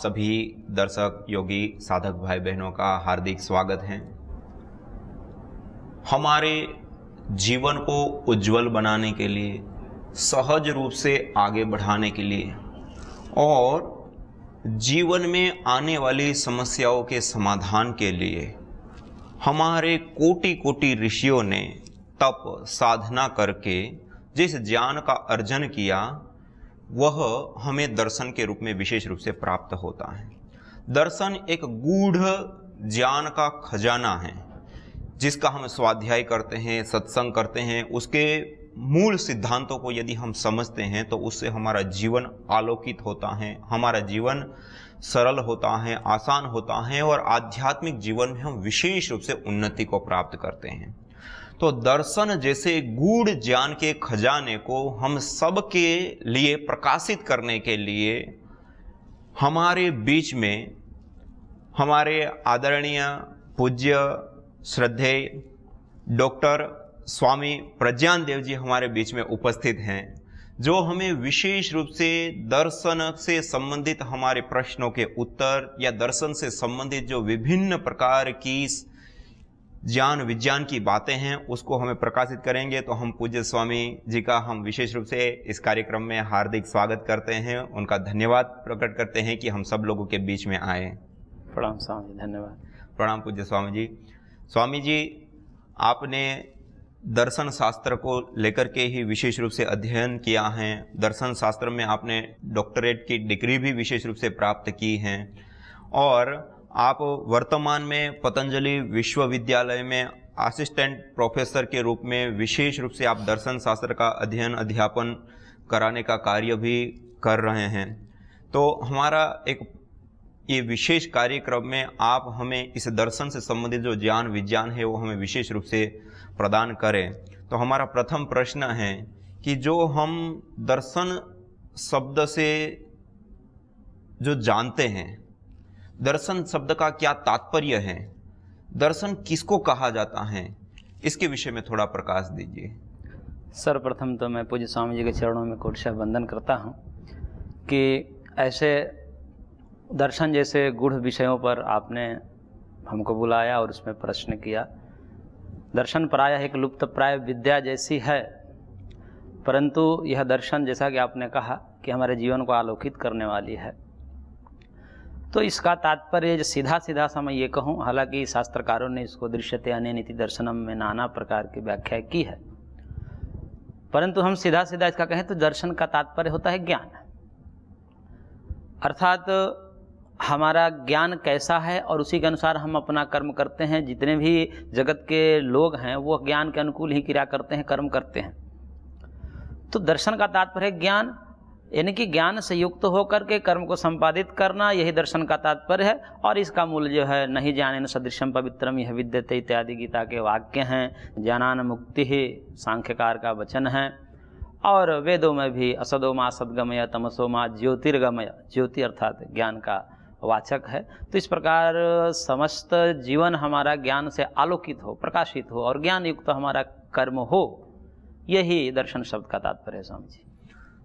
सभी दर्शक योगी साधक भाई बहनों का हार्दिक स्वागत है। हमारे जीवन को उज्जवल बनाने के लिए, सहज रूप से आगे बढ़ाने के लिए और जीवन में आने वाली समस्याओं के समाधान के लिए हमारे कोटि कोटि ऋषियों ने तप साधना करके जिस ज्ञान का अर्जन किया वह हमें दर्शन के रूप में विशेष रूप से प्राप्त होता है। दर्शन एक गूढ़ ज्ञान का खजाना है जिसका हम स्वाध्याय करते हैं, सत्संग करते हैं। उसके मूल सिद्धांतों को यदि हम समझते हैं तो उससे हमारा जीवन आलोकित होता है, हमारा जीवन सरल होता है, आसान होता है और आध्यात्मिक जीवन में हम विशेष रूप से उन्नति को प्राप्त करते हैं। तो दर्शन जैसे गूढ़ ज्ञान के खजाने को हम सबके लिए प्रकाशित करने के लिए हमारे बीच में हमारे आदरणीय पूज्य श्रद्धेय डॉक्टर स्वामी प्रज्ञान देव जी हमारे बीच में उपस्थित हैं, जो हमें विशेष रूप से दर्शन से संबंधित हमारे प्रश्नों के उत्तर या दर्शन से संबंधित जो विभिन्न प्रकार की ज्ञान विज्ञान की बातें हैं उसको हमें प्रकाशित करेंगे। तो हम पूज्य स्वामी जी का हम विशेष रूप से इस कार्यक्रम में हार्दिक स्वागत करते हैं, उनका धन्यवाद प्रकट करते हैं कि हम सब लोगों के बीच में आए। प्रणाम स्वामी जी, धन्यवाद। प्रणाम पूज्य स्वामी जी। स्वामी जी, आपने दर्शन शास्त्र को लेकर के ही विशेष रूप से अध्ययन किया है। दर्शन शास्त्र में आपने डॉक्टरेट की डिग्री भी विशेष रूप से प्राप्त की है और आप वर्तमान में पतंजलि विश्वविद्यालय में असिस्टेंट प्रोफेसर के रूप में विशेष रूप से आप दर्शन शास्त्र का अध्ययन अध्यापन कराने का कार्य भी कर रहे हैं। तो हमारा एक ये विशेष कार्यक्रम में आप हमें इस दर्शन से संबंधित जो ज्ञान विज्ञान है वो हमें विशेष रूप से प्रदान करें। तो हमारा प्रथम प्रश्न है कि जो हम दर्शन शब्द से जो जानते हैं, दर्शन शब्द का क्या तात्पर्य है, दर्शन किसको कहा जाता है, इसके विषय में थोड़ा प्रकाश दीजिए। सर्वप्रथम तो मैं पूज्य स्वामी जी के चरणों में कोटि वंदन करता हूँ कि ऐसे दर्शन जैसे गूढ़ विषयों पर आपने हमको बुलाया और उसमें प्रश्न किया। दर्शन प्रायः एक लुप्त प्राय विद्या जैसी है, परंतु यह दर्शन जैसा कि आपने कहा कि हमारे जीवन को आलोकित करने वाली है। तो इसका तात्पर्य सीधा सीधा सा मैं ये कहूँ, हालांकि शास्त्रकारों ने इसको दृश्यते अनेनिति दर्शनम में नाना प्रकार की व्याख्या की है, परंतु हम सीधा सीधा इसका कहें तो दर्शन का तात्पर्य होता है ज्ञान। अर्थात हमारा ज्ञान कैसा है और उसी के अनुसार हम अपना कर्म करते हैं। जितने भी जगत के लोग हैं वो ज्ञान के अनुकूल ही क्रिया करते हैं, कर्म करते हैं। तो दर्शन का तात्पर्य ज्ञान, यानी कि ज्ञान से युक्त होकर के कर्म को संपादित करना, यही दर्शन का तात्पर्य है। और इसका मूल जो है नहीं ज्ञानेन सदृशम पवित्रम यह विद्यते इत्यादि गीता के वाक्य हैं। ज्ञानान मुक्ति ही सांख्यकार का वचन है और वेदों में भी असदो मा सद्गमय तमसो मा ज्योतिर्गमय, ज्योति अर्थात ज्ञान का वाचक है। तो इस प्रकार समस्त जीवन हमारा ज्ञान से आलोकित हो, प्रकाशित हो और ज्ञान युक्त हमारा कर्म हो, यही दर्शन शब्द का तात्पर्य है स्वामी जी।